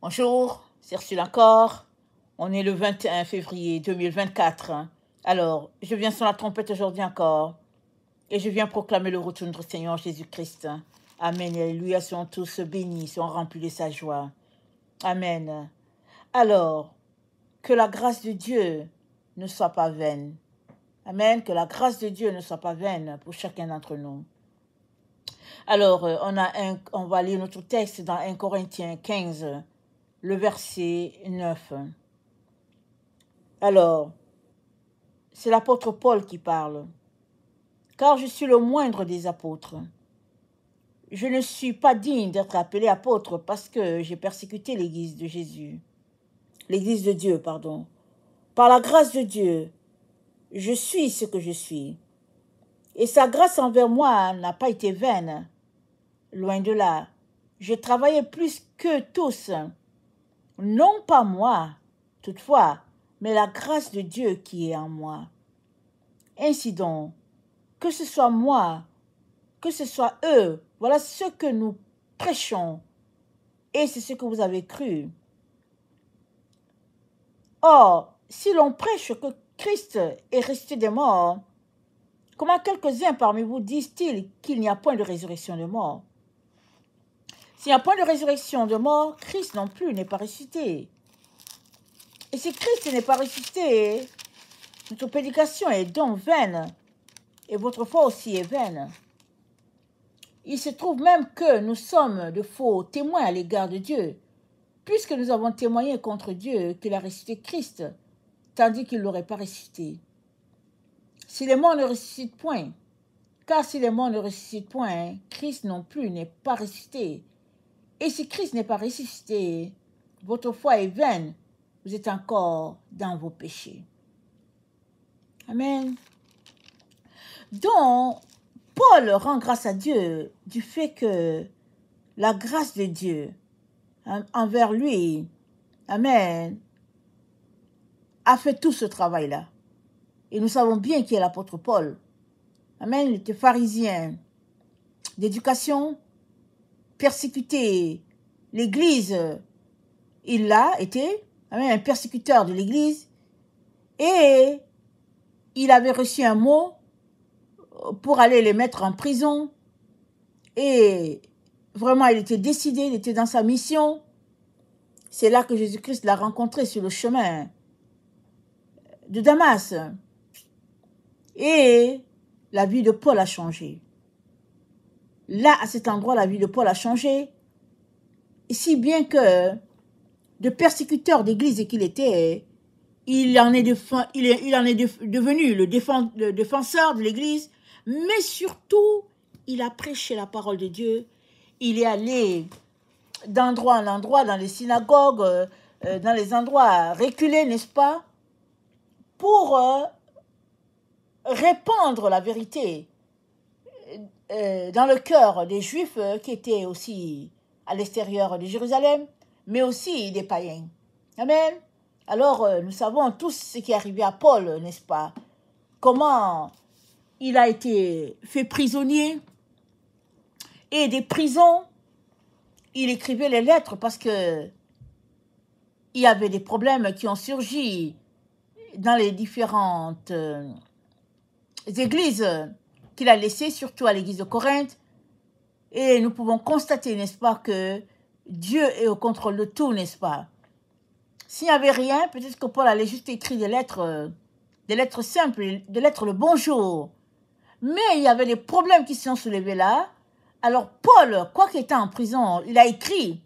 Bonjour, c'est Ursule encore. On est le 21 février 2024. Alors, je viens sur la trompette aujourd'hui encore. Et je viens proclamer le retour de notre Seigneur Jésus-Christ. Amen. Alléluia. Soyons tous bénis, soyons remplis de sa joie. Amen. Alors, que la grâce de Dieu ne soit pas vaine. Amen. Que la grâce de Dieu ne soit pas vaine pour chacun d'entre nous. Alors, on va lire notre texte dans 1 Corinthiens 15, le verset 9. Alors, c'est l'apôtre Paul qui parle. Car je suis le moindre des apôtres. Je ne suis pas digne d'être appelé apôtre parce que j'ai persécuté l'église de Jésus. L'église de Dieu, pardon. Par la grâce de Dieu, je suis ce que je suis. Et sa grâce envers moi n'a pas été vaine. Loin de là. J'ai travaillé plus que tous. Non pas moi, toutefois, mais la grâce de Dieu qui est en moi. Ainsi donc, que ce soit moi, que ce soit eux, voilà ce que nous prêchons, et c'est ce que vous avez cru. Or, si l'on prêche que Christ est ressuscité des morts, comment quelques-uns parmi vous disent-ils qu'il n'y a point de résurrection de mort? S'il n'y a point de résurrection de mort, Christ non plus n'est pas ressuscité. Et si Christ n'est pas ressuscité, notre prédication est donc vaine, et votre foi aussi est vaine. Il se trouve même que nous sommes de faux témoins à l'égard de Dieu, puisque nous avons témoigné contre Dieu qu'il a ressuscité Christ, tandis qu'il ne l'aurait pas ressuscité. Si les morts ne ressuscitent point, car si les morts ne ressuscitent point, Christ non plus n'est pas ressuscité. Et si Christ n'est pas ressuscité, votre foi est vaine, vous êtes encore dans vos péchés. Amen. Donc, Paul rend grâce à Dieu du fait que la grâce de Dieu envers lui, amen, a fait tout ce travail-là. Et nous savons bien qui est l'apôtre Paul. Amen, il était pharisien d'éducation, persécuté l'Église. Il a été, amen, un persécuteur de l'Église. Et il avait reçu un mot pour aller les mettre en prison. Et vraiment, il était décidé, il était dans sa mission. C'est là que Jésus-Christ l'a rencontré sur le chemin de Damas. Et la vie de Paul a changé. Là, à cet endroit, la vie de Paul a changé. Et si bien que, de persécuteur d'église qu'il était, il en est devenu le défenseur de l'église, mais surtout, il a prêché la parole de Dieu. Il est allé d'endroit en endroit, dans les synagogues, dans les endroits reculés, n'est-ce pas, pour répandre la vérité dans le cœur des Juifs qui étaient aussi à l'extérieur de Jérusalem, mais aussi des païens. Amen. Alors, nous savons tous ce qui est arrivé à Paul, n'est-ce pas? Comment il a été fait prisonnier et des prisons, il écrivait les lettres parce que il y avait des problèmes qui ont surgi dans les différentes églises qu'il a laissées, surtout à l'église de Corinthe. Et nous pouvons constater, n'est-ce pas, que Dieu est au contrôle de tout, n'est-ce pas? S'il n'y avait rien, peut-être que Paul allait juste écrire des lettres simples, des lettres de bonjour. Mais il y avait des problèmes qui se sont soulevés là. Alors Paul, quoi qu'il était en prison, il a écrit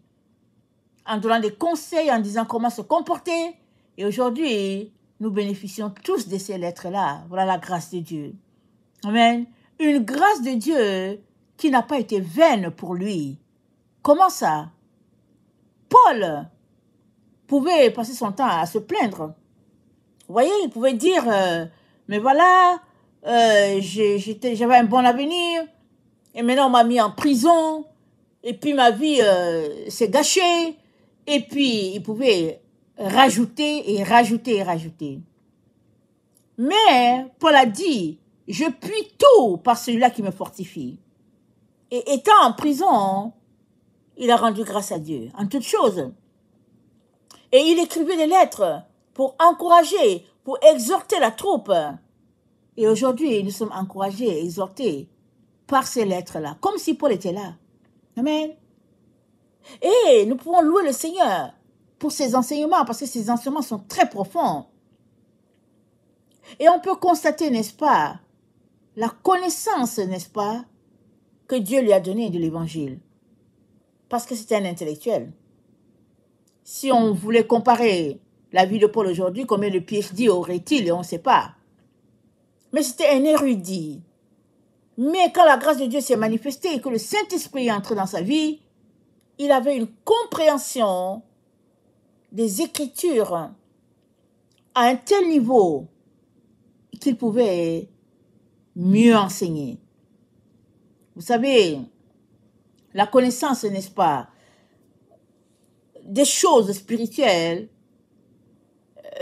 en donnant des conseils, en disant comment se comporter. Et aujourd'hui, nous bénéficions tous de ces lettres-là. Voilà la grâce de Dieu. Amen. Une grâce de Dieu qui n'a pas été vaine pour lui. Comment ça? Paul pouvait passer son temps à se plaindre. Vous voyez, il pouvait dire, mais voilà, j'avais un bon avenir, et maintenant on m'a mis en prison, et puis ma vie s'est gâchée, et puis il pouvait rajouter et rajouter et rajouter. Mais Paul a dit, je puis tout par celui-là qui me fortifie. Et étant en prison, il a rendu grâce à Dieu en toutes choses. Et il écrivait des lettres pour encourager, pour exhorter la troupe. Et aujourd'hui, nous sommes encouragés, exhortés par ces lettres-là, comme si Paul était là. Amen. Et nous pouvons louer le Seigneur pour ses enseignements, parce que ses enseignements sont très profonds. Et on peut constater, n'est-ce pas, la connaissance, n'est-ce pas, que Dieu lui a donnée de l'Évangile. Parce que c'était un intellectuel. Si on voulait comparer la vie de Paul aujourd'hui, combien de PhD aurait-il, on ne sait pas. Mais c'était un érudit. Mais quand la grâce de Dieu s'est manifestée et que le Saint-Esprit est entré dans sa vie, il avait une compréhension des Écritures à un tel niveau qu'il pouvait mieux enseigner. Vous savez, la connaissance, n'est-ce pas, des choses spirituelles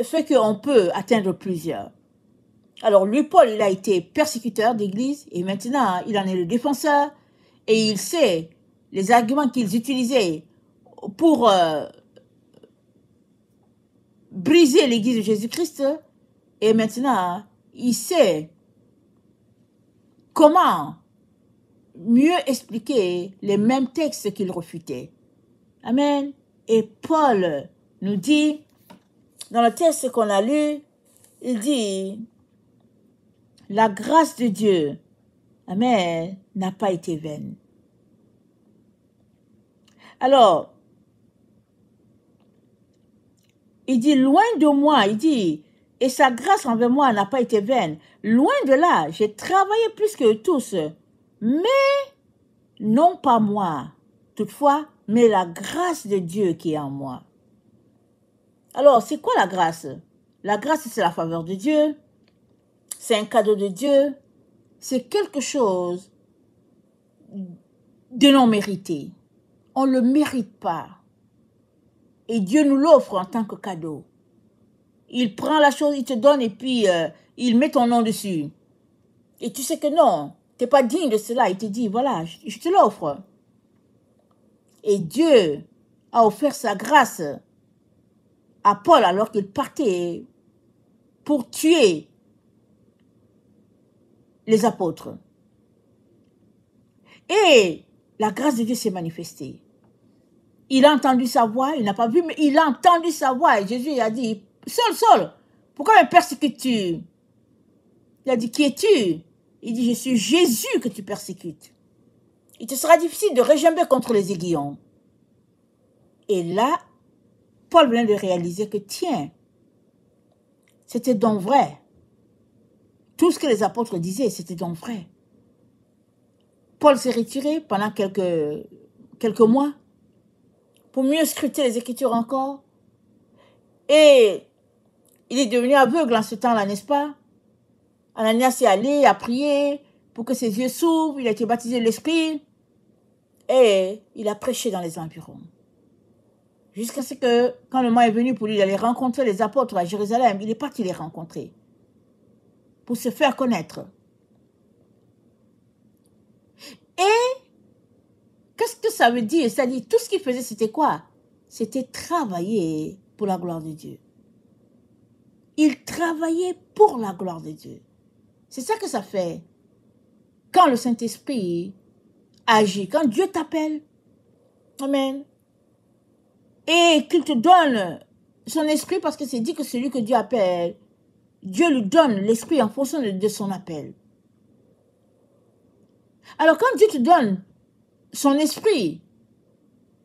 fait qu'on peut atteindre plusieurs. Alors lui, Paul, il a été persécuteur d'église et maintenant il en est le défenseur et il sait les arguments qu'ils utilisaient pour briser l'église de Jésus-Christ et maintenant il sait comment mieux expliquer les mêmes textes qu'il refutait. Amen. Et Paul nous dit, dans le texte qu'on a lu, il dit, la grâce de Dieu, amen, n'a pas été vaine. Alors, il dit, loin de moi, il dit, et sa grâce envers moi n'a pas été vaine. Loin de là, j'ai travaillé plus que tous, mais non pas moi, toutefois, mais la grâce de Dieu qui est en moi. Alors, c'est quoi la grâce? La grâce, c'est la faveur de Dieu. C'est un cadeau de Dieu. C'est quelque chose de non mérité. On ne le mérite pas. Et Dieu nous l'offre en tant que cadeau. Il prend la chose, il te donne et puis il met ton nom dessus. Et tu sais que non, tu n'es pas digne de cela. Il te dit, voilà, je te l'offre. Et Dieu a offert sa grâce à Paul alors qu'il partait pour tuer les apôtres. Et la grâce de Dieu s'est manifestée. Il a entendu sa voix, il n'a pas vu, mais il a entendu sa voix. Et Jésus a dit, Saul, pourquoi me persécutes-tu? Il a dit, qui es-tu? Il dit, je suis Jésus que tu persécutes. Il te sera difficile de réjamber contre les aiguillons. Et là, Paul vient de réaliser que, tiens, c'était donc vrai. Tout ce que les apôtres disaient, c'était donc vrai. Paul s'est retiré pendant quelques mois pour mieux scruter les Écritures encore. Et il est devenu aveugle en ce temps-là, n'est-ce pas? Ananias est allé, a prié pour que ses yeux s'ouvrent. Il a été baptisé de l'Esprit. Et il a prêché dans les environs. Jusqu'à ce que, quand le moment est venu pour lui d'aller rencontrer les apôtres à Jérusalem, il est parti les rencontrer pour se faire connaître. Et qu'est-ce que ça veut dire? Ça dit, tout ce qu'il faisait, c'était quoi? C'était travailler pour la gloire de Dieu. Il travaillait pour la gloire de Dieu. C'est ça que ça fait. Quand le Saint-Esprit agit, quand Dieu t'appelle, amen, et qu'il te donne son esprit, parce que c'est dit que celui que Dieu appelle, Dieu lui donne l'esprit en fonction de son appel. Alors quand Dieu te donne son esprit,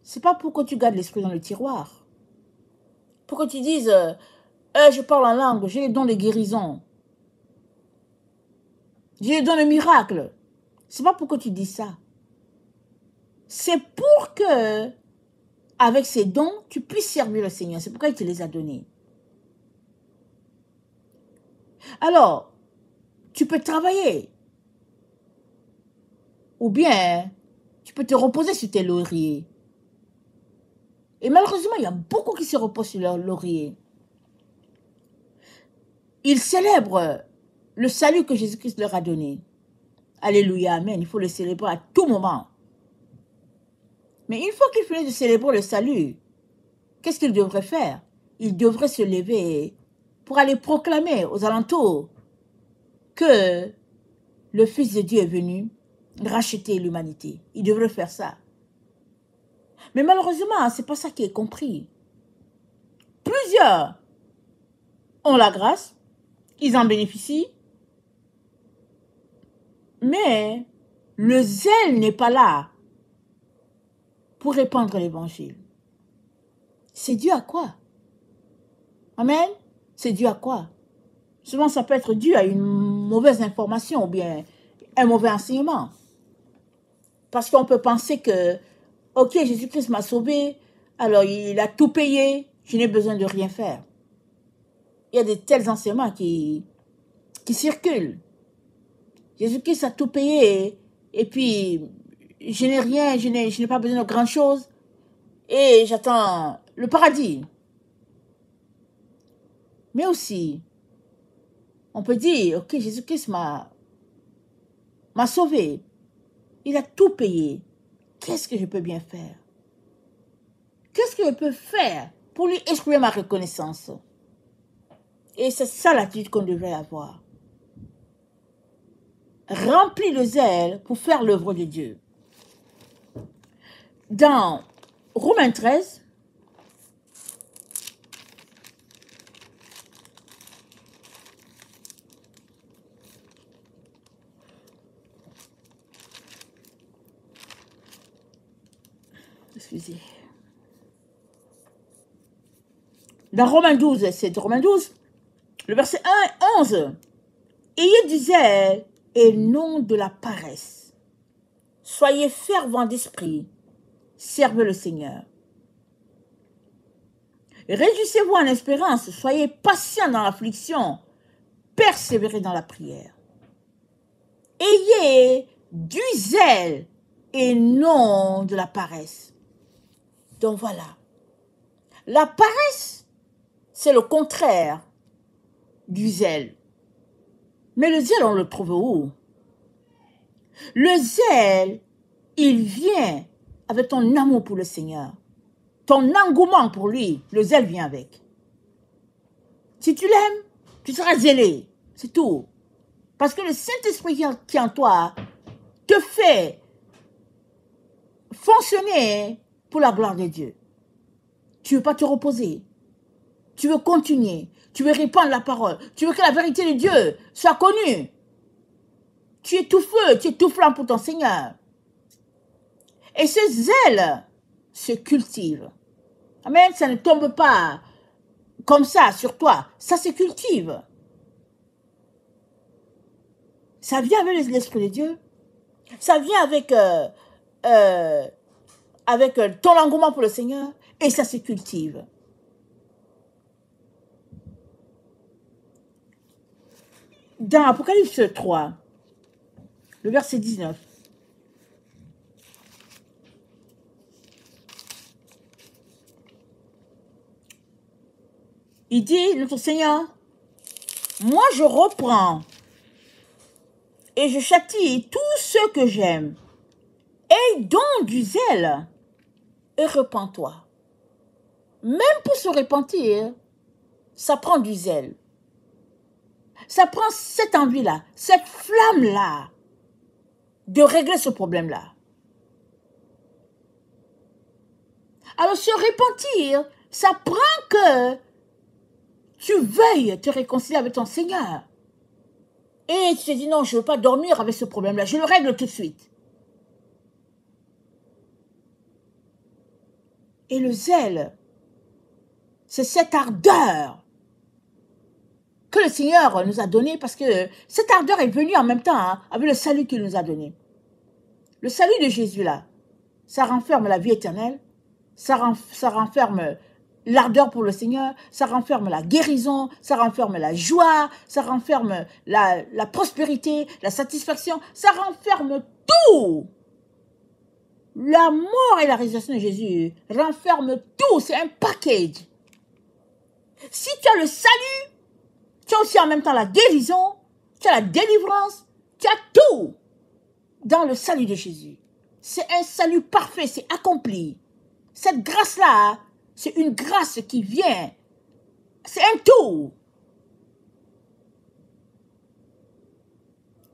c'est pas pour que tu gardes l'esprit dans le tiroir. Pour que tu dises, je parle en langue, j'ai les dons de guérison. J'ai les dons de miracle. C'est pas pour que tu dis ça. C'est pour que, avec ces dons, tu puisses servir le Seigneur. C'est pourquoi il te les a donnés. Alors, tu peux travailler. Ou bien, tu peux te reposer sur tes lauriers. Et malheureusement, il y a beaucoup qui se reposent sur leurs lauriers. Ils célèbrent le salut que Jésus-Christ leur a donné. Alléluia, amen. Il faut le célébrer à tout moment. Mais une fois qu'ils finissent de célébrer le salut, qu'est-ce qu'ils devraient faire? il devrait se lever pour aller proclamer aux alentours que le Fils de Dieu est venu racheter l'humanité. Il devrait faire ça. Mais malheureusement, ce n'est pas ça qui est compris. Plusieurs ont la grâce, ils en bénéficient, mais le zèle n'est pas là pour répandre l'évangile. C'est dû à quoi? Amen? C'est dû à quoi? Souvent, ça peut être dû à une mauvaise information ou bien un mauvais enseignement. Parce qu'on peut penser que, ok, Jésus-Christ m'a sauvé, alors il a tout payé, je n'ai besoin de rien faire. Il y a de tels enseignements qui circulent. Jésus-Christ a tout payé et puis je n'ai rien, je n'ai pas besoin de grand chose et j'attends le paradis. Mais aussi, on peut dire, ok, Jésus-Christ m'a sauvé. Il a tout payé. Qu'est-ce que je peux bien faire? Qu'est-ce que je peux faire pour lui exprimer ma reconnaissance? Et c'est ça l'attitude qu'on devrait avoir. Rempli de zèle pour faire l'œuvre de Dieu. Dans Romains 13, excusez. Dans Romains 12, c'est Romains 12, le verset 1 et 11. Ayez du zèle et non de la paresse. Soyez fervents d'esprit. Servez le Seigneur. Réjouissez-vous en espérance. Soyez patients dans l'affliction. Persévérez dans la prière. Ayez du zèle et non de la paresse. Donc voilà. La paresse, c'est le contraire du zèle. Mais le zèle, on le trouve où? Le zèle, il vient avec ton amour pour le Seigneur. Ton engouement pour lui, le zèle vient avec. Si tu l'aimes, tu seras zélé. C'est tout. Parce que le Saint-Esprit qui est en toi te fait fonctionner pour la gloire de Dieu. Tu ne veux pas te reposer. Tu veux continuer. Tu veux répandre la parole. Tu veux que la vérité de Dieu soit connue. Tu es tout feu, tu es tout flamme pour ton Seigneur. Et ce zèle se cultive. Amen, ça ne tombe pas comme ça sur toi. Ça se cultive. Ça vient avec l'Esprit de Dieu. Ça vient avec ton engouement pour le Seigneur. Et ça se cultive. Dans Apocalypse 3, le verset 19. Il dit, notre Seigneur, moi je reprends et je châtie tous ceux que j'aime. Aie donc du zèle et repens-toi. Même pour se repentir, ça prend du zèle. Ça prend cette envie-là, cette flamme-là, de régler ce problème-là. Alors se repentir, ça prend que tu veuilles te réconcilier avec ton Seigneur. Et tu te dis, non, je ne veux pas dormir avec ce problème-là, je le règle tout de suite. Et le zèle, c'est cette ardeur que le Seigneur nous a donnée, parce que cette ardeur est venue en même temps avec le salut qu'il nous a donné. Le salut de Jésus, là, ça renferme la vie éternelle, ça renferme l'ardeur pour le Seigneur, ça renferme la guérison, ça renferme la joie, ça renferme la prospérité, la satisfaction, ça renferme tout. La mort et la résurrection de Jésus renferment tout, c'est un package. Si tu as le salut, tu as aussi en même temps la guérison, tu as la délivrance, tu as tout dans le salut de Jésus. C'est un salut parfait, c'est accompli. Cette grâce-là, c'est une grâce qui vient C'est un tout.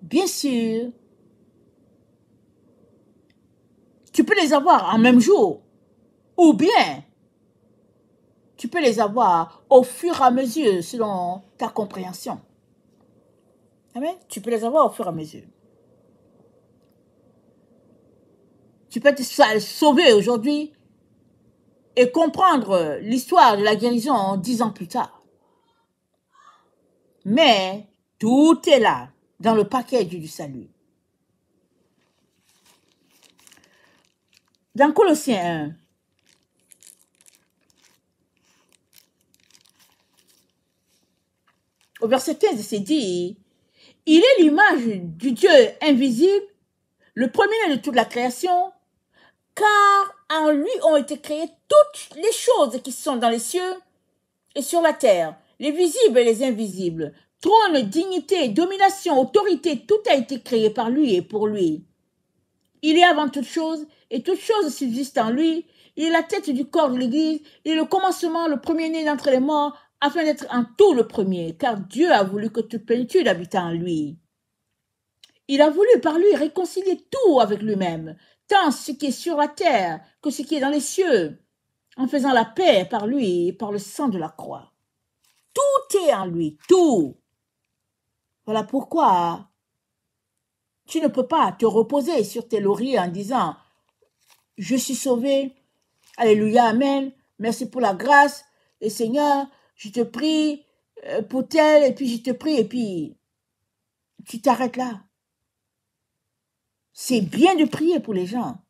Bien sûr, tu peux les avoir en même jour. Ou bien, tu peux les avoir au fur et à mesure selon ta compréhension. Amen. Tu peux les avoir au fur et à mesure. Tu peux te sauver aujourd'hui et comprendre l'histoire de la guérison 10 ans plus tard. Mais tout est là, dans le package du salut. Dans Colossiens 1, au verset 15, c'est dit, « Il est l'image du Dieu invisible, le premier-né de toute la création, car en lui ont été créées toutes les choses qui sont dans les cieux et sur la terre, les visibles et les invisibles. Trône, dignité, domination, autorité, tout a été créé par lui et pour lui. Il est avant toute chose, et toute chose subsiste en lui. Il est la tête du corps de l'Église. Il est le commencement, le premier-né d'entre les morts, afin d'être en tout le premier, car Dieu a voulu que toute plénitude habite en lui. Il a voulu par lui réconcilier tout avec lui-même, tant ce qui est sur la terre que ce qui est dans les cieux, en faisant la paix par lui et par le sang de la croix. Tout est en lui, tout. Voilà pourquoi tu ne peux pas te reposer sur tes lauriers en disant « Je suis sauvé, alléluia, amen, merci pour la grâce, et Seigneur, je te prie pour tel, et puis je te prie, et puis tu t'arrêtes là. » C'est bien de prier pour les gens,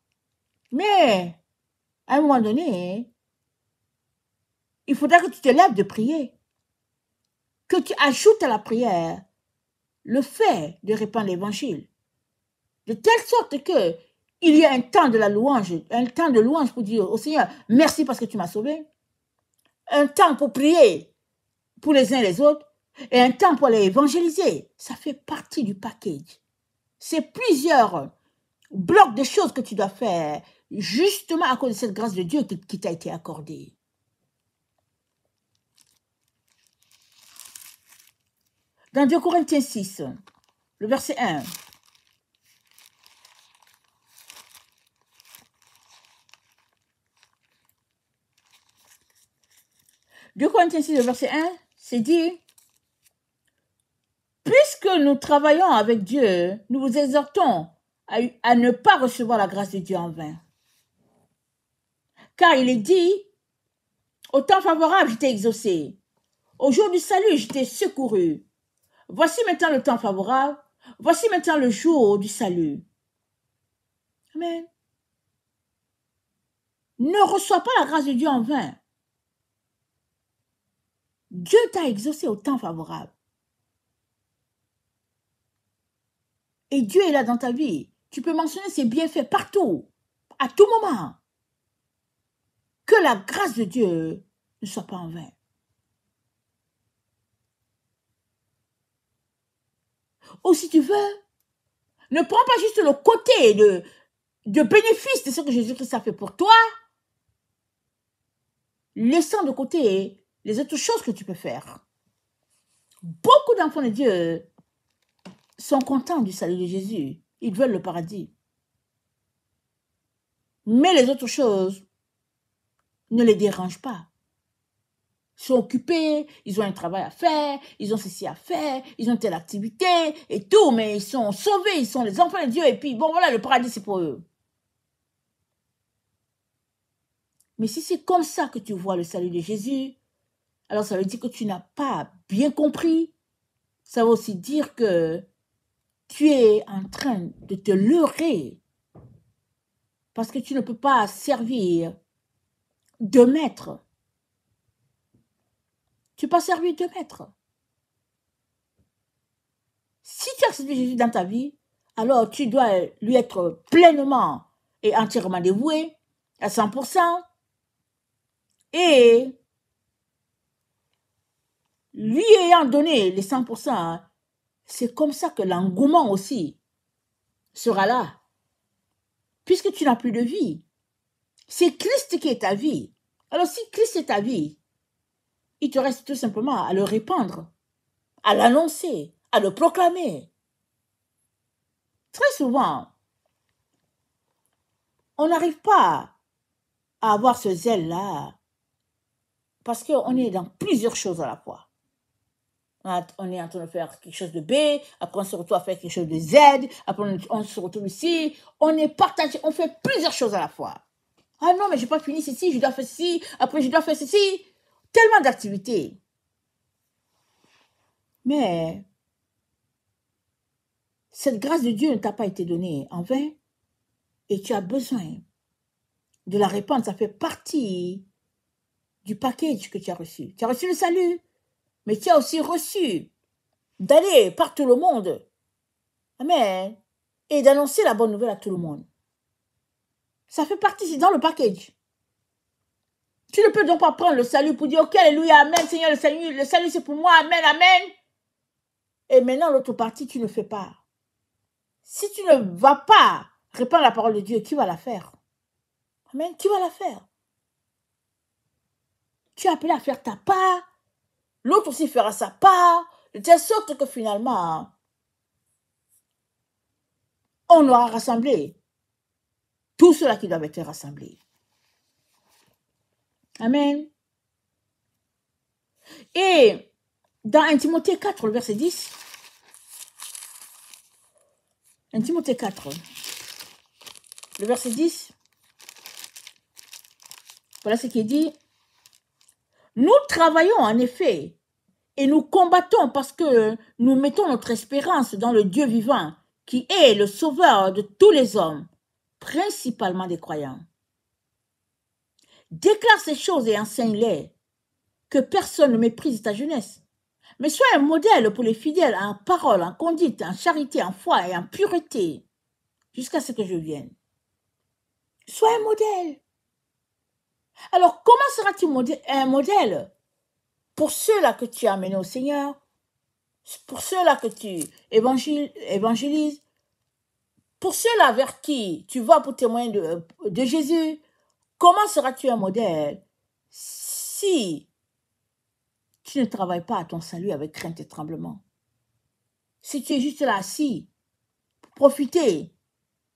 mais à un moment donné, il faudra que tu te lèves de prier, que tu ajoutes à la prière le fait de répandre l'évangile, de telle sorte que il y a un temps de la louange, un temps de louange pour dire au Seigneur, merci parce que tu m'as sauvé, un temps pour prier pour les uns et les autres, et un temps pour aller évangéliser. Ça fait partie du package. C'est plusieurs blocs de choses que tu dois faire, justement à cause de cette grâce de Dieu qui t'a été accordée. Dans 2 Corinthiens 6, le verset 1. Deux Corinthiens 6, le verset 1, c'est dit, « Puisque nous travaillons avec Dieu, nous vous exhortons à ne pas recevoir la grâce de Dieu en vain. Car il est dit, au temps favorable, je t'ai exaucé. Au jour du salut, je t'ai secouru. Voici maintenant le temps favorable. Voici maintenant le jour du salut. » Amen. Ne reçois pas la grâce de Dieu en vain. Dieu t'a exaucé au temps favorable. Et Dieu est là dans ta vie. Tu peux mentionner ses bienfaits partout, à tout moment. Que la grâce de Dieu ne soit pas en vain. Ou si tu veux, ne prends pas juste le côté de bénéfice de ce que Jésus-Christ a fait pour toi, laissant de côté les autres choses que tu peux faire. Beaucoup d'enfants de Dieu sont contents du salut de Jésus. Ils veulent le paradis. Mais les autres choses ne les dérangent pas. Ils sont occupés, ils ont un travail à faire, ils ont ceci à faire, ils ont telle activité et tout, mais ils sont sauvés, ils sont les enfants de Dieu et puis bon voilà, le paradis c'est pour eux. Mais si c'est comme ça que tu vois le salut de Jésus, alors ça veut dire que tu n'as pas bien compris. Ça veut aussi dire que tu es en train de te leurrer parce que tu ne peux pas servir de maître. Tu ne peux pas servir de maître. Si tu acceptes Jésus dans ta vie, alors tu dois lui être pleinement et entièrement dévoué, à 100%. Et lui ayant donné les 100%, c'est comme ça que l'engouement aussi sera là. Puisque tu n'as plus de vie. C'est Christ qui est ta vie. Alors si Christ est ta vie, Il te reste tout simplement à le répandre, à l'annoncer, à le proclamer. Très souvent, on n'arrive pas à avoir ce zèle-là parce qu'on est dans plusieurs choses à la fois. On est en train de faire quelque chose de B, après on se retrouve à faire quelque chose de Z, après on se retrouve ici. On est partagé, on fait plusieurs choses à la fois. Ah non, mais je n'ai pas fini ceci, je dois faire ceci, après je dois faire ceci. Tellement d'activités. Mais cette grâce de Dieu ne t'a pas été donnée en vain et tu as besoin de la répandre. Ça fait partie du package que tu as reçu. Tu as reçu le salut, mais tu as aussi reçu d'aller par tout le monde. Amen. Et d'annoncer la bonne nouvelle à tout le monde. Ça fait partie, c'est dans le package. Tu ne peux donc pas prendre le salut pour dire, ok, alléluia, amen, Seigneur, le salut c'est pour moi, amen, amen. Et maintenant, l'autre partie, tu ne fais pas. Si tu ne vas pas répandre la parole de Dieu, qui va la faire? Amen, qui va la faire? Tu es appelé à faire ta part, l'autre aussi fera sa part, de telle sorte que finalement, on aura rassemblé tous ceux-là qui doivent être rassemblés. Amen. Et dans 1 Timothée 4, le verset 10, 1 Timothée 4, le verset 10, voilà ce qui est dit. Nous travaillons en effet et nous combattons parce que nous mettons notre espérance dans le Dieu vivant qui est le sauveur de tous les hommes, principalement des croyants. Déclare ces choses et enseigne-les, que personne ne méprise ta jeunesse. Mais sois un modèle pour les fidèles en parole, en conduite, en charité, en foi et en pureté, jusqu'à ce que je vienne. Sois un modèle. Alors, comment seras-tu un modèle pour ceux-là que tu as amenés au Seigneur, pour ceux-là que tu évangélises, pour ceux-là vers qui tu vas pour témoigner de Jésus? Comment seras-tu un modèle si tu ne travailles pas à ton salut avec crainte et tremblement? Si tu es juste là assis, pour profiter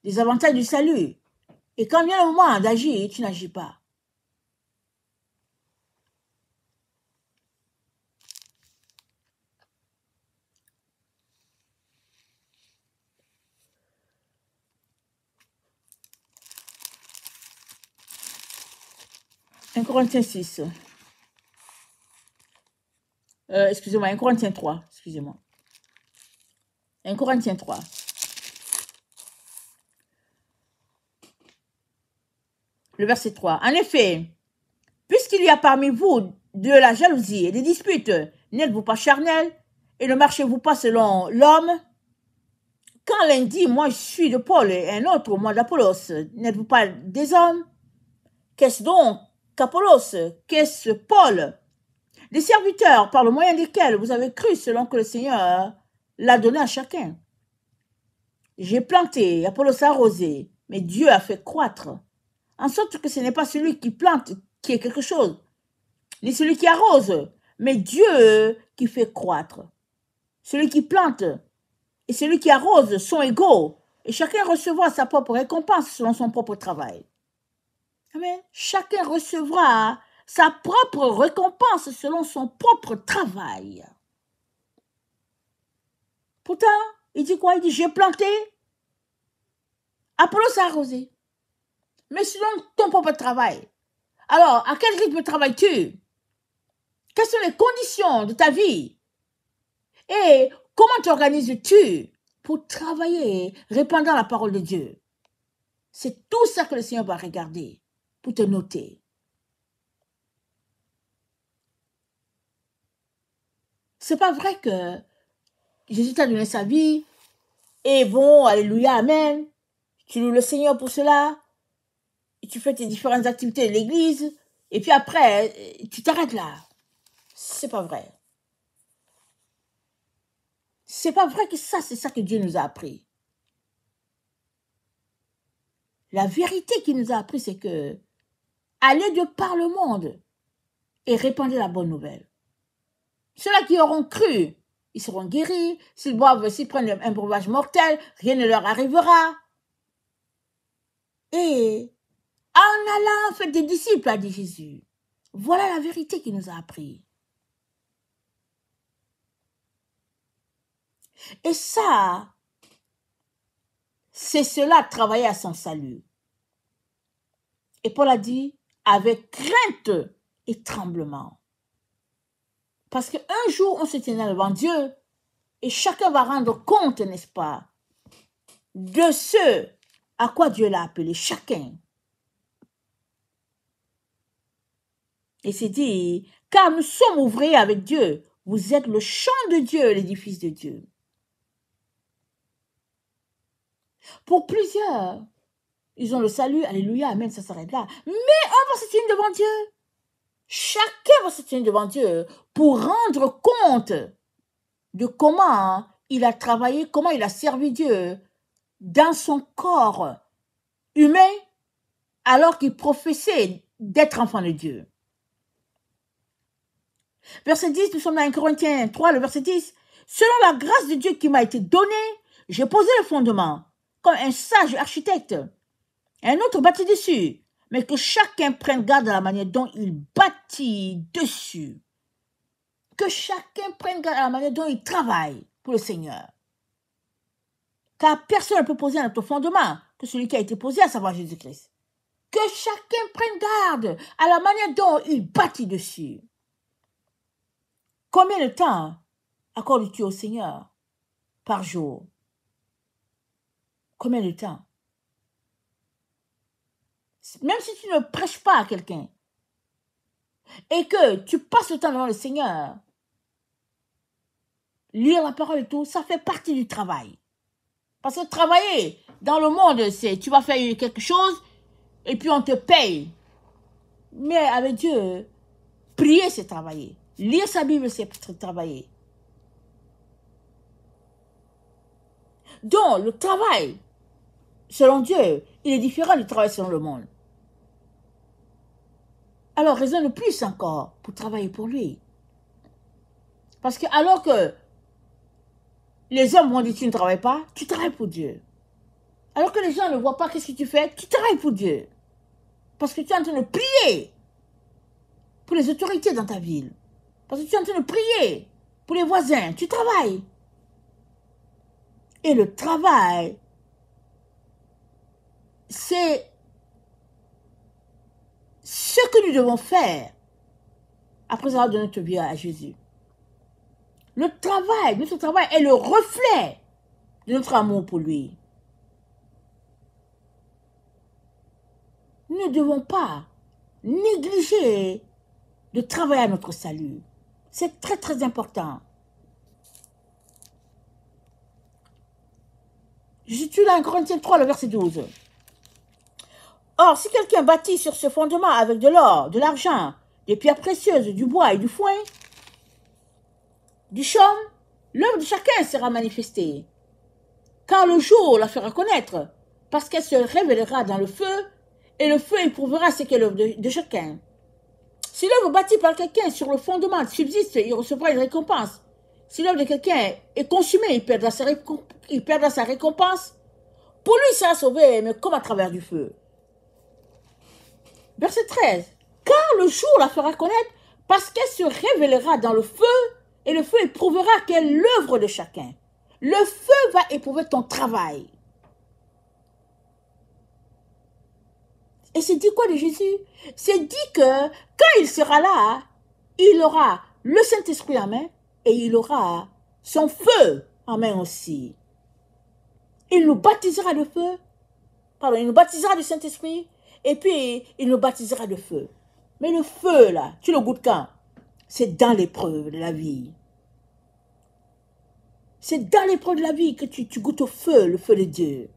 des avantages du salut, et quand vient le moment d'agir, tu n'agis pas. Un Corinthiens 6. Excusez-moi, 1 Corinthiens 3. Excusez-moi. 1 Corinthiens 3. Le verset 3. En effet, puisqu'il y a parmi vous de la jalousie et des disputes, n'êtes-vous pas charnels et ne marchez-vous pas selon l'homme? Quand l'un dit, moi je suis de Paul et un autre, moi d'Apollos, n'êtes-vous pas des hommes? Qu'est-ce donc qu'Apollos? Qu'est-ce Paul? Des serviteurs par le moyen desquels vous avez cru selon que le Seigneur l'a donné à chacun. J'ai planté, Apollos a arrosé, mais Dieu a fait croître. En sorte que ce n'est pas celui qui plante qui est quelque chose, ni celui qui arrose, mais Dieu qui fait croître. Celui qui plante et celui qui arrose sont égaux, et chacun recevra sa propre récompense selon son propre travail. Amen. Chacun recevra sa propre récompense selon son propre travail. Pourtant, il dit quoi? Il dit, j'ai planté, Apollos a arrosé. Mais selon ton propre travail. Alors, à quel rythme travailles-tu? Quelles sont les conditions de ta vie? Et comment t'organises-tu pour travailler, répandant la parole de Dieu? C'est tout ça que le Seigneur va regarder pour te noter. C'est pas vrai que Jésus t'a donné sa vie et bon, alléluia, amen. Tu loues le Seigneur pour cela. Et tu fais tes différentes activités de l'église. Et puis après, tu t'arrêtes là. C'est pas vrai. C'est pas vrai que ça, c'est ça que Dieu nous a appris. La vérité qu'il nous a appris, c'est que allez de par le monde et répandez la bonne nouvelle. Ceux-là qui auront cru, ils seront guéris. S'ils prennent un breuvage mortel, rien ne leur arrivera. Et en allant faire des disciples, a dit Jésus. Voilà la vérité qu'il nous a appris. Et ça, c'est cela, travailler à son salut. Et Paul a dit, avec crainte et tremblement. Parce qu'un jour, on se tiendra devant Dieu et chacun va rendre compte, n'est-ce pas, de ce à quoi Dieu l'a appelé, chacun. Et c'est dit, car nous sommes ouvriers avec Dieu, vous êtes le champ de Dieu, l'édifice de Dieu. Pour plusieurs, ils ont le salut, alléluia, amen, ça s'arrête là. Mais on va se tenir devant Dieu. Chacun va se tenir devant Dieu pour rendre compte de comment il a travaillé, comment il a servi Dieu dans son corps humain alors qu'il professait d'être enfant de Dieu. Verset 10, nous sommes dans 1 Corinthiens 3, le verset 10. Selon la grâce de Dieu qui m'a été donnée, j'ai posé le fondement comme un sage architecte. Un autre bâtit dessus, mais que chacun prenne garde à la manière dont il bâtit dessus. Que chacun prenne garde à la manière dont il travaille pour le Seigneur. Car personne ne peut poser un autre fondement que celui qui a été posé, à savoir Jésus-Christ. Que chacun prenne garde à la manière dont il bâtit dessus. Combien de temps accordes-tu au Seigneur par jour? Combien de temps? Même si tu ne prêches pas à quelqu'un et que tu passes le temps devant le Seigneur, lire la parole et tout, ça fait partie du travail. Parce que travailler dans le monde, c'est tu vas faire quelque chose et puis on te paye. Mais avec Dieu, prier, c'est travailler. Lire sa Bible, c'est travailler. Donc, le travail, selon Dieu, il est différent du travail selon le monde. Alors, raison de plus encore pour travailler pour lui. Parce que alors que les hommes vont dire tu ne travailles pas, tu travailles pour Dieu. Alors que les gens ne voient pas qu'est-ce que tu fais, tu travailles pour Dieu. Parce que tu es en train de prier pour les autorités dans ta ville. Parce que tu es en train de prier pour les voisins, tu travailles. Et le travail, c'est ce que nous devons faire après avoir donné notre vie à Jésus. Le travail, notre travail est le reflet de notre amour pour lui. Nous ne devons pas négliger de travailler à notre salut. C'est très très important. Je suis là en Corinthiens 3, le verset 12. Or, si quelqu'un bâtit sur ce fondement avec de l'or, de l'argent, des pierres précieuses, du bois et du foin, du chaume, l'œuvre de chacun sera manifestée. Car le jour la fera connaître, parce qu'elle se révélera dans le feu, et le feu éprouvera ce qu'est l'œuvre de chacun. Si l'œuvre bâtie par quelqu'un sur le fondement subsiste, il recevra une récompense. Si l'œuvre de quelqu'un est consumée, il perdra sa récompense. Pour lui, il sera sauvé, mais comme à travers du feu. Verset 13. Car le jour la fera connaître, parce qu'elle se révélera dans le feu, et le feu éprouvera quelle est l'œuvre de chacun. Le feu va éprouver ton travail. Et c'est dit quoi de Jésus? C'est dit que quand il sera là, il aura le Saint-Esprit en main et il aura son feu en main aussi. Il nous baptisera de feu, il nous baptisera du Saint-Esprit et puis il nous baptisera de feu. Mais le feu là, tu le goûtes quand? C'est dans l'épreuve de la vie. C'est dans l'épreuve de la vie que tu goûtes au feu, le feu de Dieu.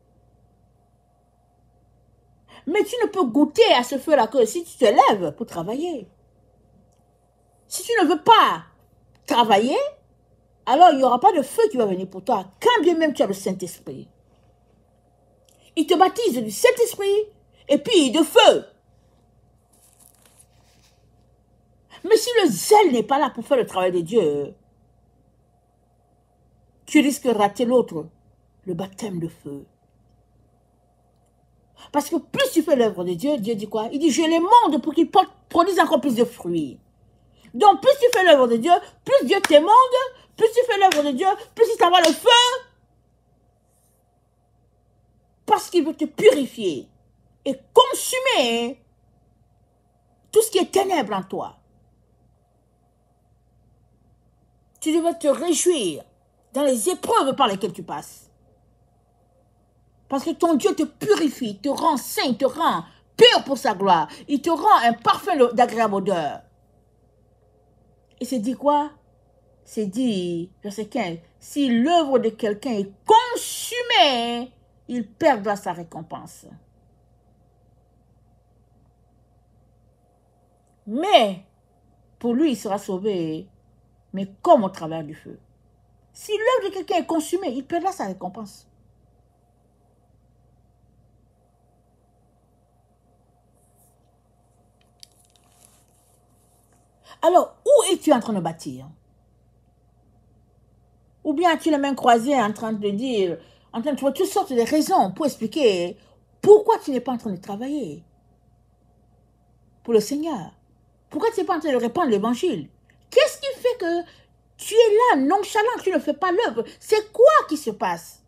Mais tu ne peux goûter à ce feu-là que si tu te lèves pour travailler. Si tu ne veux pas travailler, alors il n'y aura pas de feu qui va venir pour toi, quand bien même tu as le Saint-Esprit. Il te baptise du Saint-Esprit et puis de feu. Mais si le zèle n'est pas là pour faire le travail de Dieu, tu risques de rater l'autre, le baptême de feu. Parce que plus tu fais l'œuvre de Dieu, Dieu dit quoi? Il dit, je les monte pour qu'ils produisent encore plus de fruits. Donc, plus tu fais l'œuvre de Dieu, plus Dieu t'émonde, plus tu fais l'œuvre de Dieu, plus il t'envoie le feu. Parce qu'il veut te purifier et consumer tout ce qui est ténèbres en toi. Tu devais te réjouir dans les épreuves par lesquelles tu passes. Parce que ton Dieu te purifie, te rend saint, te rend pur pour sa gloire. Il te rend un parfum d'agréable odeur. Et c'est dit quoi? C'est dit, verset 15, si l'œuvre de quelqu'un est consumée, il perdra sa récompense. Mais, pour lui, il sera sauvé, mais comme au travers du feu. Si l'œuvre de quelqu'un est consumée, il perdra sa récompense. Alors, où es-tu en train de bâtir? Ou bien as-tu les mains croisées en train de dire, en train de trouver toutes sortes de raisons pour expliquer pourquoi tu n'es pas en train de travailler pour le Seigneur? Pourquoi tu n'es pas en train de répandre l'évangile? Qu'est-ce qui fait que tu es là, nonchalant, que tu ne fais pas l'œuvre? C'est quoi qui se passe?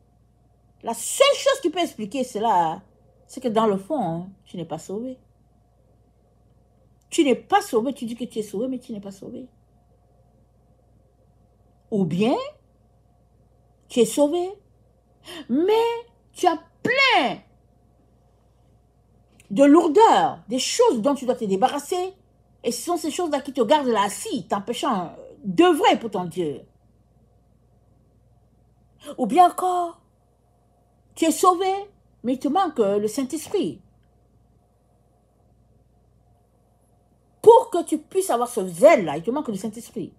La seule chose qui peut expliquer cela, c'est que dans le fond, tu n'es pas sauvé. Tu n'es pas sauvé, tu dis que tu es sauvé, mais tu n'es pas sauvé. Ou bien, tu es sauvé, mais tu as plein de lourdeur, des choses dont tu dois te débarrasser, et ce sont ces choses-là qui te gardent là assis, t'empêchant d'œuvrer pour ton Dieu. Ou bien encore, tu es sauvé, mais il te manque le Saint-Esprit. Pour que tu puisses avoir ce zèle-là, il te manque le Saint-Esprit.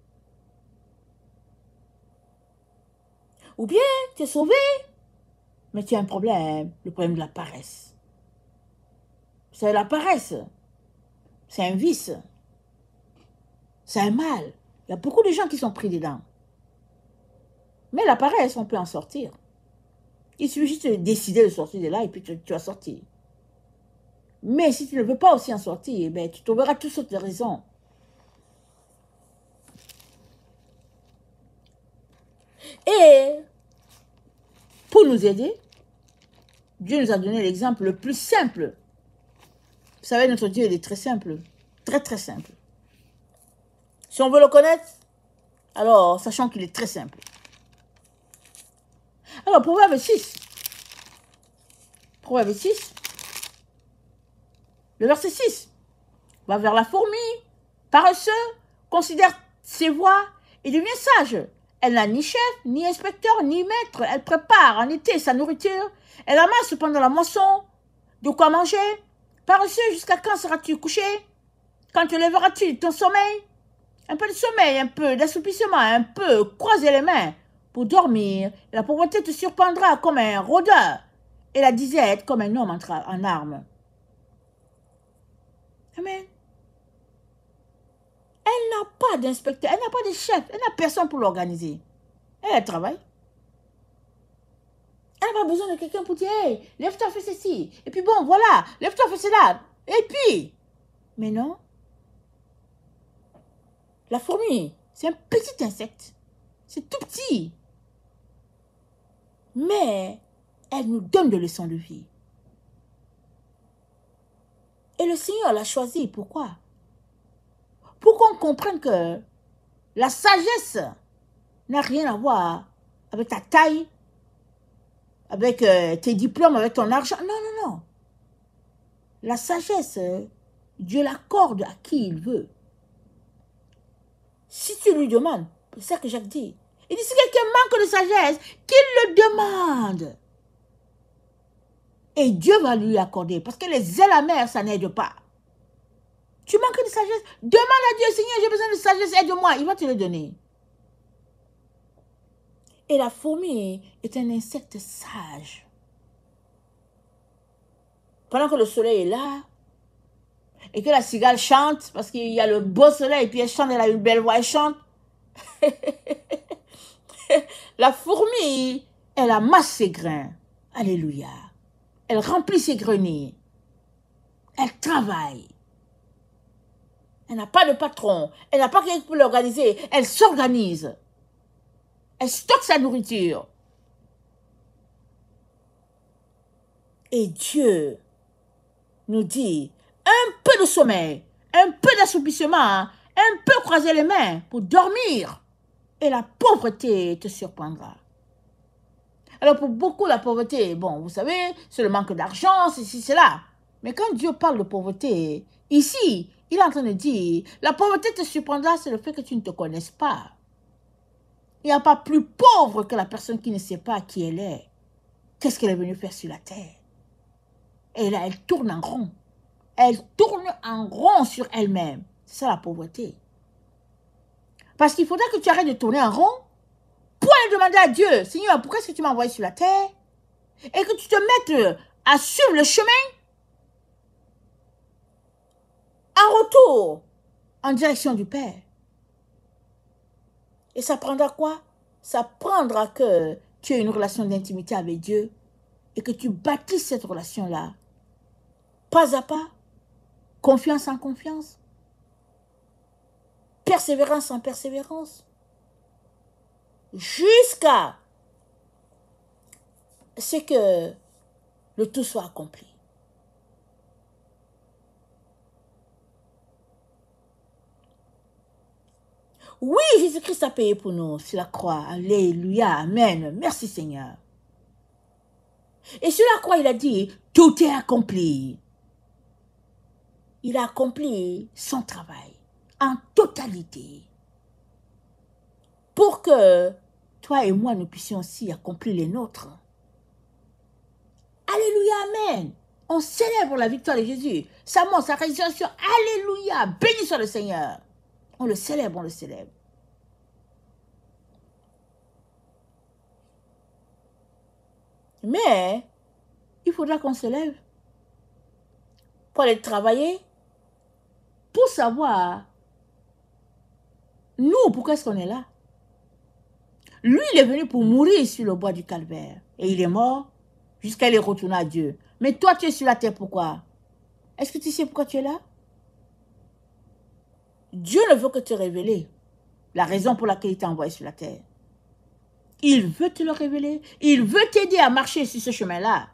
Ou bien, tu es sauvé, mais tu as un problème, le problème de la paresse. Vous savez, la paresse, c'est un vice, c'est un mal. Il y a beaucoup de gens qui sont pris dedans. Mais la paresse, on peut en sortir. Il suffit juste de décider de sortir de là et puis tu vas sortir. Mais si tu ne veux pas aussi en sortir, ben, tu trouveras toutes sortes de raisons. Et pour nous aider, Dieu nous a donné l'exemple le plus simple. Vous savez, notre Dieu, il est très simple. Très, très simple. Si on veut le connaître, alors sachant qu'il est très simple. Alors, Proverbe 6. Proverbe 6. Le verset 6. Va vers la fourmi, paresseux, considère ses voies et devient sage. Elle n'a ni chef, ni inspecteur, ni maître. Elle prépare en été sa nourriture. Elle amasse pendant la moisson de quoi manger. Paresseux, jusqu'à quand seras-tu couché? Quand te lèveras-tu de ton sommeil? Un peu de sommeil, un peu d'assoupissement, un peu croiser les mains pour dormir. La pauvreté te surprendra comme un rôdeur et la disette comme un homme en armes. Amen. Elle n'a pas d'inspecteur, elle n'a pas de chef, elle n'a personne pour l'organiser. Elle travaille. Elle n'a pas besoin de quelqu'un pour dire, hey, lève-toi, fais ceci. Et puis bon, voilà, lève-toi, fais cela. Et puis, mais non. La fourmi, c'est un petit insecte. C'est tout petit. Mais elle nous donne des leçons de vie. Et le Seigneur l'a choisi. Pourquoi? Pour qu'on comprenne que la sagesse n'a rien à voir avec ta taille, avec tes diplômes, avec ton argent. Non, non, non. La sagesse, Dieu l'accorde à qui il veut. Si tu lui demandes, c'est ça que Jacques dit. Il dit, si quelqu'un manque de sagesse, qu'il le demande. Et Dieu va lui accorder. Parce que les ailes amères, ça n'aide pas. Tu manques de sagesse, demande à Dieu, Seigneur, j'ai besoin de sagesse, aide-moi. Il va te le donner. Et la fourmi est un insecte sage. Pendant que le soleil est là, et que la cigale chante, parce qu'il y a le beau soleil, et puis elle chante, elle a une belle voix, elle chante. La fourmi, elle amasse ses grains. Alléluia. Elle remplit ses greniers. Elle travaille. Elle n'a pas de patron. Elle n'a pas quelqu'un pour l'organiser. Elle s'organise. Elle stocke sa nourriture. Et Dieu nous dit, un peu de sommeil, un peu d'assoupissement, un peu croiser les mains pour dormir. Et la pauvreté te surprendra. Alors pour beaucoup, la pauvreté, bon, vous savez, c'est le manque d'argent, ceci, cela. Mais quand Dieu parle de pauvreté, ici, il est en train de dire, la pauvreté te surprendra, c'est le fait que tu ne te connaisses pas. Il n'y a pas plus pauvre que la personne qui ne sait pas qui elle est. Qu'est-ce qu'elle est venue faire sur la terre? Et là, elle tourne en rond. Elle tourne en rond sur elle-même. C'est ça la pauvreté. Parce qu'il faudra que tu arrêtes de tourner en rond pour aller demander à Dieu, Seigneur, pourquoi est-ce que tu m'as envoyé sur la terre? Et que tu te mettes à suivre le chemin en retour, en direction du Père. Et ça prendra quoi? Ça prendra que tu aies une relation d'intimité avec Dieu et que tu bâtisses cette relation-là, pas à pas, confiance en confiance, persévérance en persévérance, jusqu'à ce que le tout soit accompli. Oui, Jésus-Christ a payé pour nous sur la croix. Alléluia, amen. Merci Seigneur. Et sur la croix, il a dit, tout est accompli. Il a accompli son travail en totalité. Pour que toi et moi, nous puissions aussi accomplir les nôtres. Alléluia, amen. On célèbre la victoire de Jésus. Sa mort, sa résurrection. Alléluia, béni soit le Seigneur. On le célèbre, on le célèbre. Mais, il faudra qu'on se lève pour aller travailler, pour savoir, nous, pourquoi est-ce qu'on est là? Lui, il est venu pour mourir sur le bois du calvaire. Et il est mort jusqu'à aller retourner à Dieu. Mais toi, tu es sur la terre, pourquoi? Est-ce que tu sais pourquoi tu es là? Dieu ne veut que te révéler la raison pour laquelle il t'a envoyé sur la terre. Il veut te le révéler. Il veut t'aider à marcher sur ce chemin-là.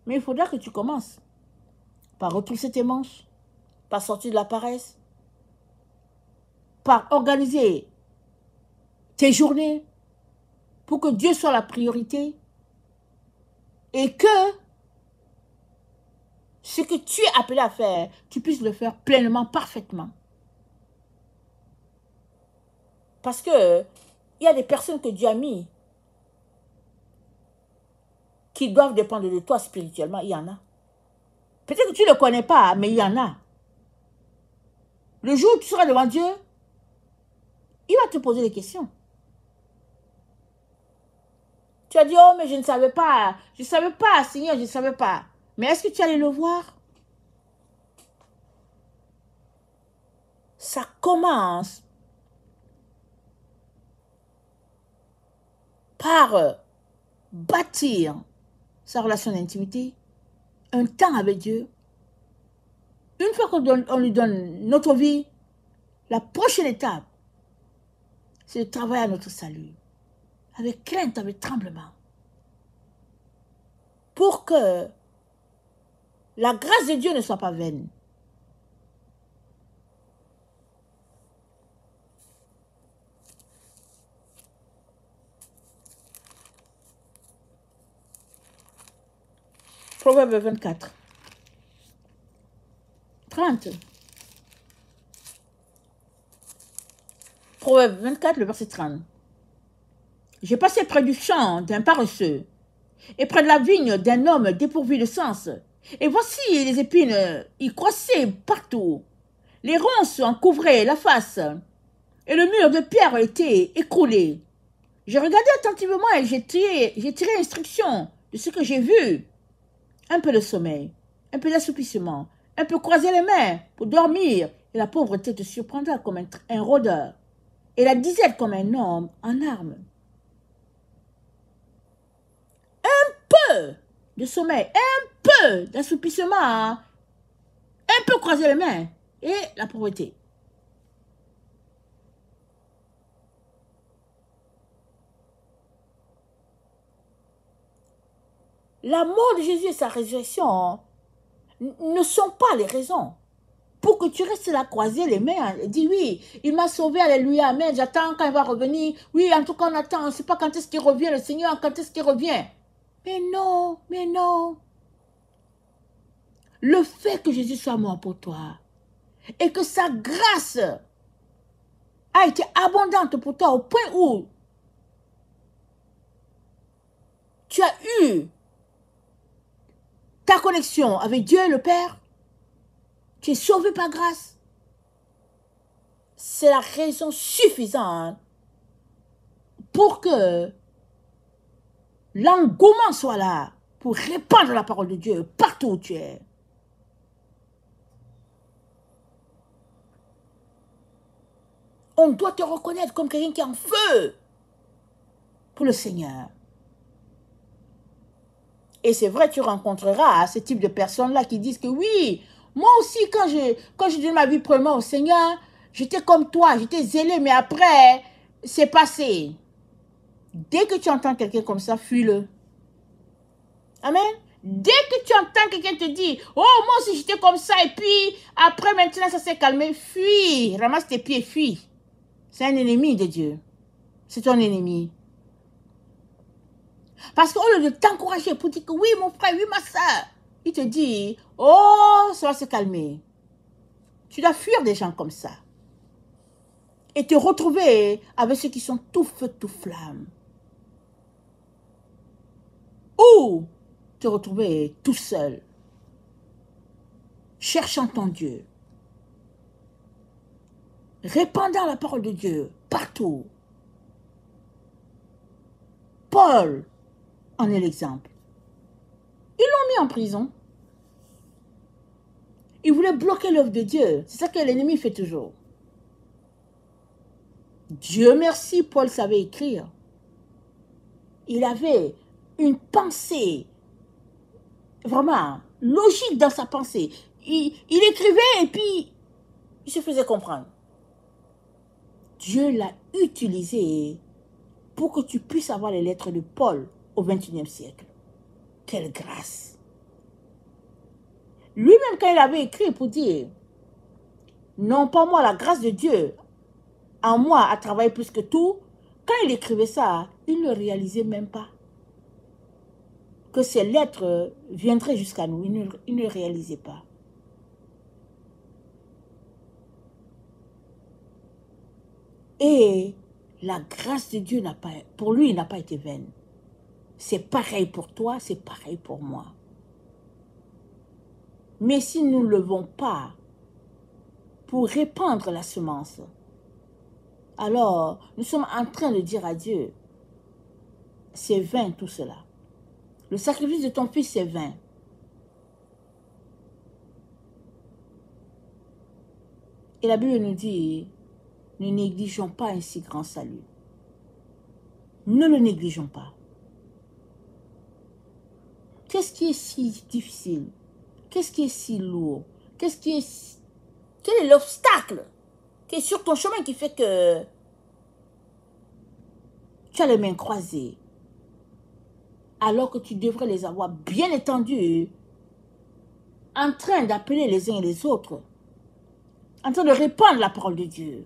Mais il faudra que tu commences par retrousser tes manches, par sortir de la paresse, par organiser tes journées pour que Dieu soit la priorité et que ce que tu es appelé à faire, tu puisses le faire pleinement, parfaitement. Parce que il y a des personnes que Dieu a mis qui doivent dépendre de toi spirituellement. Il y en a. Peut-être que tu ne le connais pas, mais il y en a. Le jour où tu seras devant Dieu, il va te poser des questions. Tu as dit, oh, mais je ne savais pas. Je ne savais pas, Seigneur, je ne savais pas. Mais est-ce que tu allais le voir? Ça commence par bâtir sa relation d'intimité, un temps avec Dieu. Une fois qu'on lui donne notre vie, la prochaine étape, c'est de travailler à notre salut, avec crainte, avec tremblement, pour que la grâce de Dieu ne soit pas vaine. Proverbe 24. 30. Proverbe 24, le verset 30. J'ai passé près du champ d'un paresseux et près de la vigne d'un homme dépourvu de sens. Et voici les épines y croissaient partout. Les ronces en couvraient la face et le mur de pierre était écroulé. J'ai regardé attentivement et j'ai tiré instruction de ce que j'ai vu. Un peu de sommeil, un peu d'assoupissement, un peu croiser les mains pour dormir, et la pauvreté te surprendra comme un rôdeur, et la disette comme un homme en armes. Un peu de sommeil, un peu d'assoupissement, un peu croiser les mains, et la pauvreté. La mort de Jésus et sa résurrection ne sont pas les raisons pour que tu restes là croiser les mains et dis oui, il m'a sauvé, alléluia, amen, j'attends quand il va revenir. Oui, en tout cas on attend, on ne sait pas quand est-ce qu'il revient, le Seigneur, quand est-ce qu'il revient. Mais non, mais non. Le fait que Jésus soit mort pour toi et que sa grâce a été abondante pour toi au point où tu as eu ta connexion avec Dieu le Père, tu es sauvé par grâce. C'est la raison suffisante pour que l'engouement soit là pour répandre la parole de Dieu partout où tu es. On doit te reconnaître comme quelqu'un qui est en feu pour le Seigneur. Et c'est vrai, tu rencontreras ce type de personnes-là qui disent que oui, moi aussi, quand je donne ma vie premièrement au Seigneur, j'étais comme toi, j'étais zélé, mais après, c'est passé. Dès que tu entends quelqu'un comme ça, fuis-le. Amen. Dès que tu entends quelqu'un te dire, oh, moi aussi j'étais comme ça, et puis après, maintenant, ça s'est calmé, fuis, ramasse tes pieds, fuis. C'est un ennemi de Dieu. C'est ton ennemi. Parce qu'au lieu de t'encourager pour dire que oui, mon frère, oui, ma soeur, il te dit, oh, ça va se calmer. Tu dois fuir des gens comme ça. Et te retrouver avec ceux qui sont tout feu, tout flamme. Ou te retrouver tout seul, cherchant ton Dieu, répandant la parole de Dieu partout. Paul en est l'exemple. Ils l'ont mis en prison. Il voulait bloquer l'œuvre de Dieu. C'est ça que l'ennemi fait toujours. Dieu merci, Paul savait écrire. Il avait une pensée vraiment logique dans sa pensée. Il écrivait et puis il se faisait comprendre. Dieu l'a utilisé pour que tu puisses avoir les lettres de Paul au XXIe siècle. Quelle grâce! Lui-même, quand il avait écrit pour dire, non pas moi, la grâce de Dieu, en moi, a travaillé plus que tout, quand il écrivait ça, il ne réalisait même pas que ces lettres viendraient jusqu'à nous. Il ne réalisait pas. Et la grâce de Dieu pour lui, n'a pas été vaine. C'est pareil pour toi, c'est pareil pour moi. Mais si nous ne levons pas pour répandre la semence, alors nous sommes en train de dire à Dieu, c'est vain tout cela. Le sacrifice de ton fils, c'est vain. Et la Bible nous dit, ne négligeons pas un si grand salut. Ne le négligeons pas. Qu'est-ce qui est si difficile? Qu'est-ce qui est si lourd? Quel est l'obstacle qui est sur ton chemin qui fait que tu as les mains croisées alors que tu devrais les avoir bien étendues, en train d'appeler les uns et les autres, en train de répandre la parole de Dieu.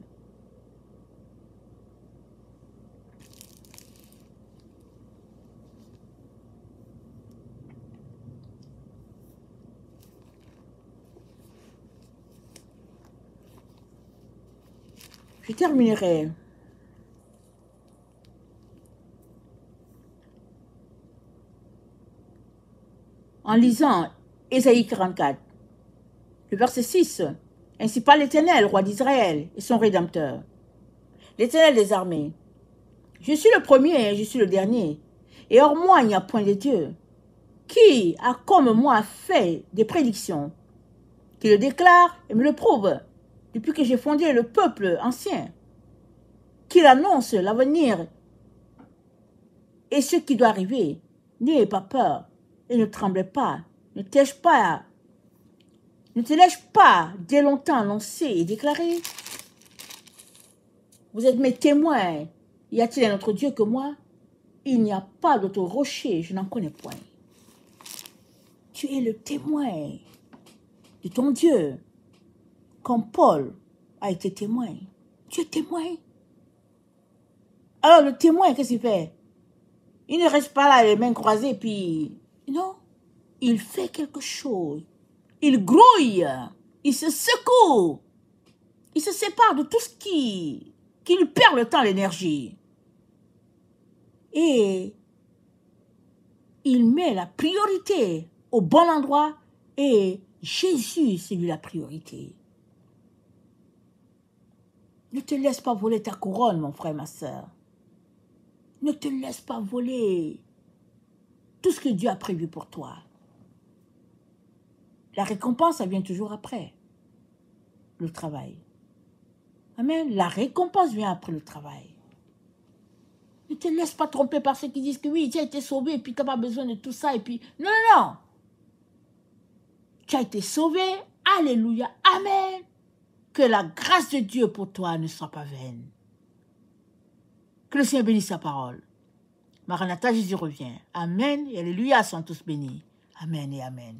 Je terminerai en lisant Ésaïe 44, le verset 6. Ainsi parle l'Éternel, roi d'Israël, et son Rédempteur. L'Éternel des armées. Je suis le premier et je suis le dernier. Et hors moi, il n'y a point de Dieu. Qui a comme moi fait des prédictions? qui le déclare et me le prouve depuis que j'ai fondé le peuple ancien, qu'il annonce l'avenir et ce qui doit arriver. N'ayez pas peur et ne tremblez pas, ne te laisse pas dès longtemps annoncer et déclarer. Vous êtes mes témoins. Y a-t-il un autre Dieu que moi? Il n'y a pas d'autre rocher, je n'en connais point. Tu es le témoin de ton Dieu, comme Paul a été témoin. Tu es témoin. Alors le témoin, qu'est-ce qu'il fait? Il ne reste pas là les mains croisées, puis... Non, il fait quelque chose. Il grouille, il se secoue, il se sépare de tout ce qui lui perd le temps, l'énergie. Et il met la priorité au bon endroit et Jésus, c'est lui la priorité. Ne te laisse pas voler ta couronne, mon frère, ma soeur. Ne te laisse pas voler tout ce que Dieu a prévu pour toi. La récompense, ça vient toujours après le travail. Amen. La récompense vient après le travail. Ne te laisse pas tromper par ceux qui disent que oui, tu as été sauvé et puis tu n'as pas besoin de tout ça. Et puis, non, non, non. Tu as été sauvé. Alléluia. Amen. Que la grâce de Dieu pour toi ne soit pas vaine. Que le Seigneur bénisse sa parole. Maranatha, Jésus revient. Amen et alléluia, sont tous bénis. Amen et amen.